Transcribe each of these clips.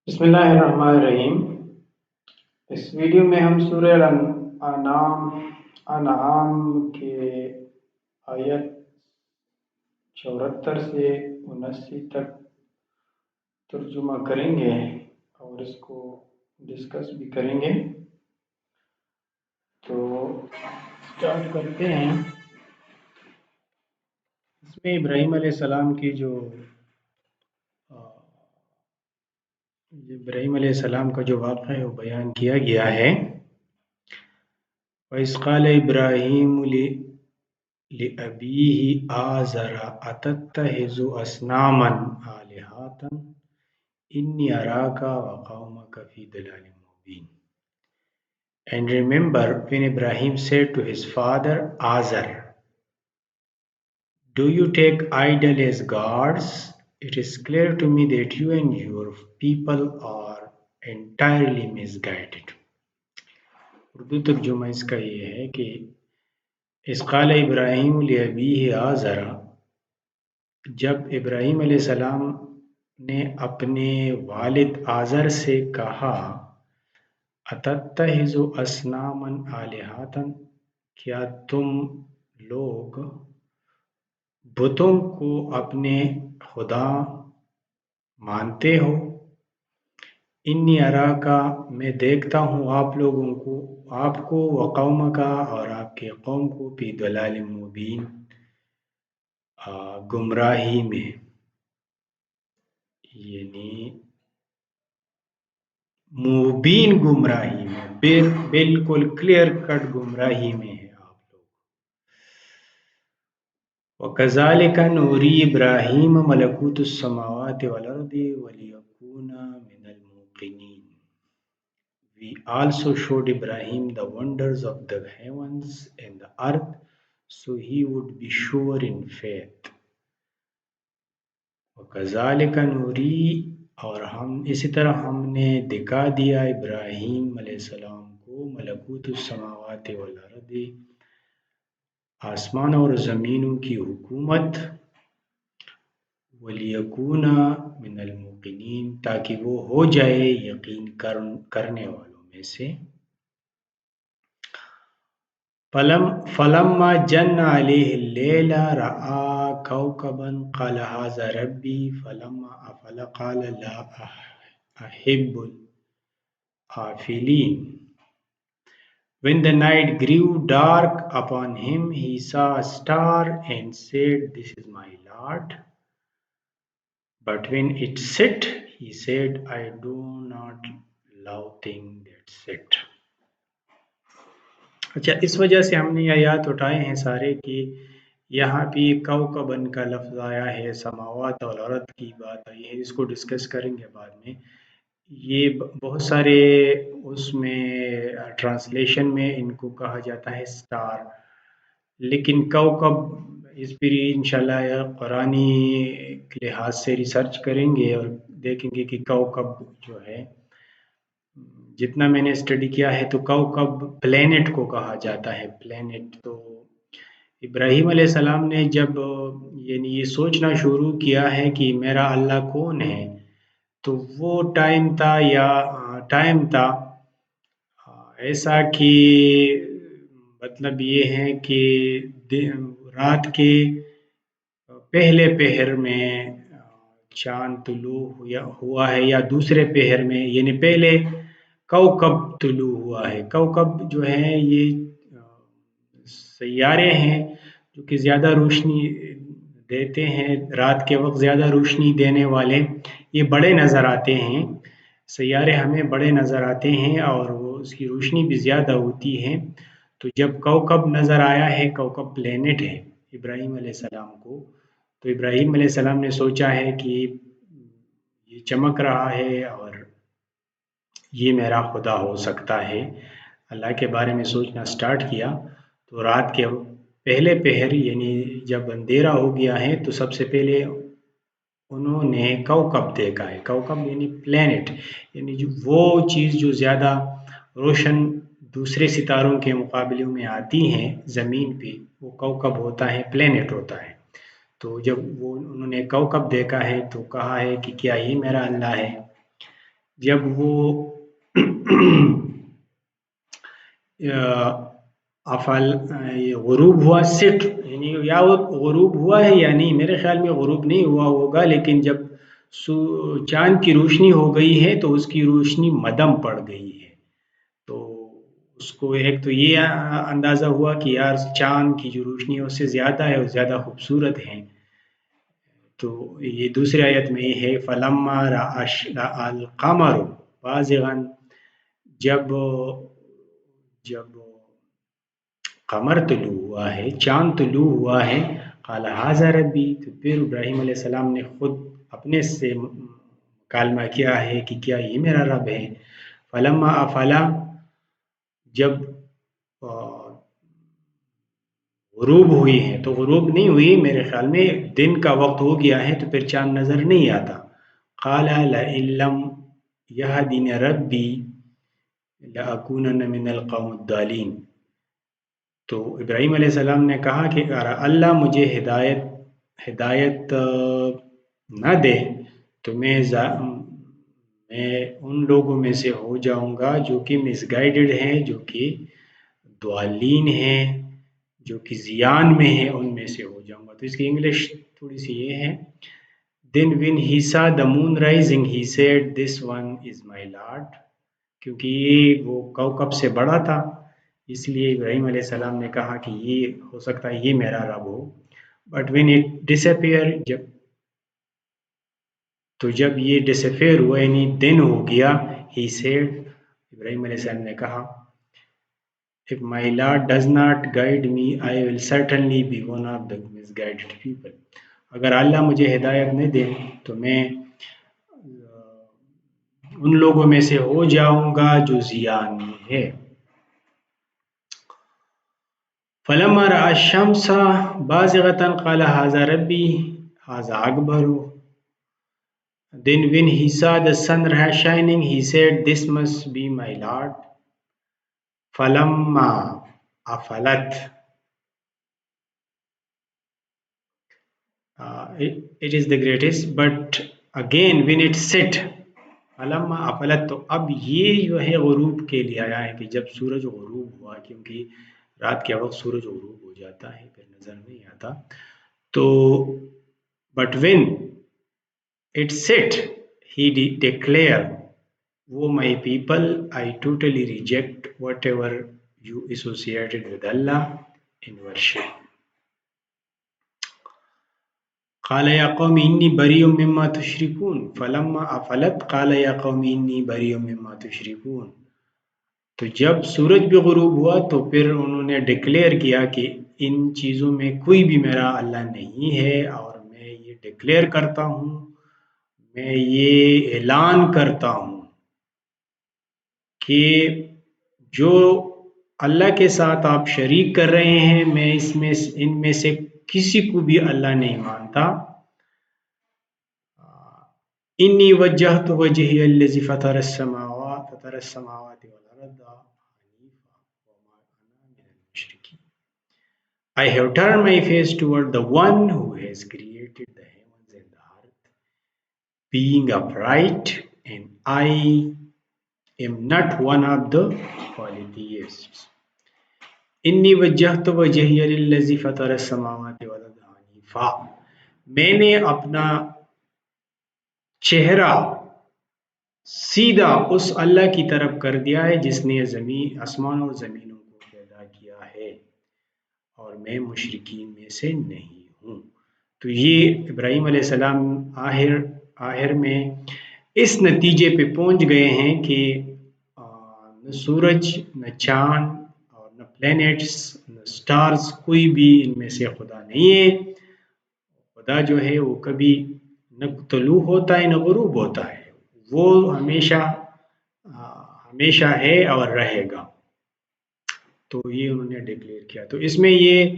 بسم اللہ الرحمن الرحیم۔ اس ویڈیو میں ہم سورہ انعام کے آیت 74 سے 79 تک ترجمہ کریں گے اور اس کو ڈسکس بھی کریں گے۔ تو سٹارٹ کرتے ہیں۔ اس میں ابراہیم علیہ السلام کی کا جو واقعہ ہے وہ بیان کیا گیا ہے۔ وَإِذْ قَالَ إِبْرَاهِيمُ لِأَبِيهِ آزَرَ أَتَتَّخِذُ أَصْنَامًا آلِهَةً إِنِّي أَرَاكَ وَقَوْمَكَ فِي ضَلَالٍ مُبِينٍ. And remember when Ibrahim said to his father Azar, "Do you take idol as gods? It is clear to me that you and your people are entirely misguided." Urdu ترجمہ اس کا یہ ہے کہ اذ قال ابراہیم لأبیہ آزر، جب ابراہیم علیہ السلام نے اپنے والد آزر سے کہا اتتخذ اصناما آلہۃ، کیا تم لوگ بتوں کو اپنے خدا مانتے ہو؟ انی اراکا، میں دیکھتا ہوں آپ کو وقومکا، اور آپ کے قوم کو فی ضلال مبین، گمراہی میں، یعنی مبین گمراہی میں، بالکل کلیئر کٹ گمراہی میں ہے آپ لوگ۔ وَكَذَلِكَ نُورِي إِبْرَاهِيمَ مَلَكُوتَ السَّمَاوَاتِ وَالْأَرْضِ وَلِيَكُونَ مِنَ الْمُوقِنِينَ. We also showed Ibrahim the wonders of the heavens and the earth, so he would be sure in faith. وَكَذَلِكَ نُورِي، اور اسی طرح ہم نے دکھا دیا ابراہیم علیہ السلام کو ملکوت السماوات والارض، آسمان اور زمینوں کی حکومت، وَلِيَكُونَ مِنَ الْمُوقِنِينَ، تاکہ وہ ہو جائے یقین کرنے والوں میں سے۔ فَلَمَّا جَنَّ عَلَيْهِ اللَّيْلُ رَأَىٰ كَوْكَبًا قَالَ هَٰذَا رَبِّي فَلَمَّا أَفَلَ قَالَ لَا أَحِبُّ الْآفِلِينَ. When the night grew dark upon him, he saw a star and said, "This is my Lord." But when it set, he said, "I do not love things that set." اچھا، اس وجہ سے ہم نے آیات اٹھائے ہیں سارے کہ یہاں بھی کوکبن کا لفظ آیا ہے، سماوات اور ارض کی بات آئی ہے، اس کو ڈسکس کریں گے بعد میں۔ یہ بہت سارے اس میں ٹرانسلیشن میں ان کو کہا جاتا ہے سٹار، لیکن کوکب اس پر انشاءاللہ قرآنی لحاظ سے ریسرچ کریں گے اور دیکھیں گے کہ کوکب جو ہے، جتنا میں نے اسٹڈی کیا ہے تو کوکب پلینٹ کو کہا جاتا ہے، پلینٹ۔ تو ابراہیم علیہ السلام نے جب یعنی یہ سوچنا شروع کیا ہے کہ میرا اللہ کون ہے، تو وہ ٹائم تھا ایسا کہ مطلب یہ ہے کہ رات کے پہلے پہر میں چاند طلوع ہوا ہے یا دوسرے پہر میں، یعنی پہلے کوکب طلوع ہوا ہے۔ کوکب جو ہے یہ سیارے ہیں جو کہ زیادہ روشنی دیتے ہیں، رات کے وقت زیادہ روشنی دینے والے، یہ بڑے نظر آتے ہیں، سیارے ہمیں بڑے نظر آتے ہیں اور وہ اس کی روشنی بھی زیادہ ہوتی ہے۔ تو جب کوکب نظر آیا ہے، کوکب پلینٹ ہے ابراہیم علیہ السلام کو، تو ابراہیم علیہ السلام نے سوچا ہے کہ یہ چمک رہا ہے اور یہ میرا خدا ہو سکتا ہے۔ اللہ کے بارے میں سوچنا سٹارٹ کیا، تو رات کے پہلے پہر یعنی جب اندھیرا ہو گیا ہے تو سب سے پہلے انہوں نے کوکب دیکھا ہے۔ کوکب یعنی پلینٹ، یعنی وہ چیز جو زیادہ روشن دوسرے ستاروں کے مقابلے میں آتی ہیں زمین پہ، وہ کوکب ہوتا ہے، پلینٹ ہوتا ہے. تو جب وہ انہوں نے کوکب دیکھا ہے تو کہا ہے کہ کیا یہ میرا اللہ ہے. جب وہ افل غروب ہوا سٹ، یعنی یا وہ غروب ہوا ہے یا نہیں، میرے خیال میں غروب نہیں ہوا ہوگا، لیکن جب چاند کی روشنی ہو گئی ہے تو اس کی روشنی مدم پڑ گئی ہے. تو اس کو ایک تو یہ اندازہ ہوا کہ یار چاند کی جو روشنی ہے اس سے زیادہ ہے اور زیادہ خوبصورت ہے. تو یہ دوسری آیت میں یہ ہے فلما رأى القمر بازغا، جب جب قمر طلوع ہوا ہے، چاند طلوع ہوا ہے، قال ھذا ربی، تو پھر ابراہیم علیہ السلام نے خود اپنے سے مکالمہ کیا ہے کہ کیا یہ میرا رب ہے. فلما افلا، جب غروب ہوئی ہے، تو غروب نہیں ہوئی میرے خیال میں دن کا وقت ہو گیا ہے تو پھر چاند نظر نہیں آتا. قال لئن لم يهدني ربي لأكونن من القوم الضالين، تو ابراہیم علیہ السلام نے کہا کہ اگر اللہ مجھے ہدایت نہ دے تو میں ان لوگوں میں سے ہو جاؤں گا جو کہ مس گائیڈڈ ہیں، جو کہ ضالین ہیں، جو کہ زیان میں ہیں، ان میں سے ہو جاؤں گا. تو اس کی انگلش تھوڑی سی یہ ہے. Then when he saw the moon rising he said this one is my lord، کیونکہ یہ وہ کوکب سے بڑا تھا اس لیے ابراہیم علیہ السلام نے کہا کہ یہ ہو سکتا ہے یہ میرا رب ہو. بٹ when it disappear، جب یہ ڈسپیئر ہوا یعنی دن ہو گیا، he said، ابراہیم علیہ السلام نے کہا if my Lord does not guide me I will certainly be one of the misguided people، اگر اللہ مجھے ہدایت نہیں دے تو میں ان لوگوں میں سے ہو جاؤں گا جو زیان میں ہے. فلما رأى الشمس بازغة قال هذا ربي هذا أكبر. Then when he saw the sun shining he said this must be my Lord. فلما أفلت، it is the greatest but again when it set، فلما افلت، تو اب یہ جو ہے غروب کے لیے آیا ہے کہ جب سورج غروب ہوا، کیونکہ رات کے وقت سورج غروب ہو جاتا ہے پھر نظر نہیں آتا. تو but when it set he declare O my people I totally reject whatever you associated with Allah in worship. قال یا قوم انی بریء مما تشرکون فلما افلت قال یا قوم انی بریء مما تشرکون. تو جب سورج بھی غروب ہوا تو پھر انہوں نے ڈکلیئر کیا کہ ان چیزوں میں کوئی بھی میرا اللہ نہیں ہے، اور میں یہ ڈکلیئر کرتا ہوں، میں یہ اعلان کرتا ہوں کہ جو اللہ کے ساتھ آپ شریک کر رہے ہیں میں ان میں سے کسی کو بھی اللہ نہیں مانتا. انی وجہت وجہی الذی فطر السماوات والارض حنیفا وما انا من المشرکین. I have turned my face toward the one who has created the heavens and the earth, being upright, and I am not one of the polytheists. انی وجہت وجہی الذی فطر السماوات والارض حنیفا، میں نے اپنا چہرہ سیدھا اس اللہ کی طرف کر دیا ہے جس نے آسمان اور زمینوں کو پیدا کیا ہے، اور میں مشرکین میں سے نہیں ہوں. تو یہ ابراہیم علیہ السلام آخر میں اس نتیجے پہ پہنچ گئے ہیں کہ نہ سورج، نہ چاند اور نہ پلینٹس، نہ سٹارز، کوئی بھی ان میں سے خدا نہیں ہے. خدا جو ہے وہ کبھی نہ طلوع ہوتا ہے نہ غروب ہوتا ہے، وہ ہمیشہ ہے اور رہے گا. تو یہ انہوں نے ڈکلیئر کیا. تو اس میں یہ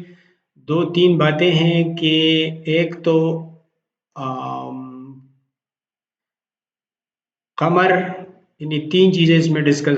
دو تین باتیں ہیں کہ ایک تو قمر، یعنی تین چیزیں اس میں ڈسکس،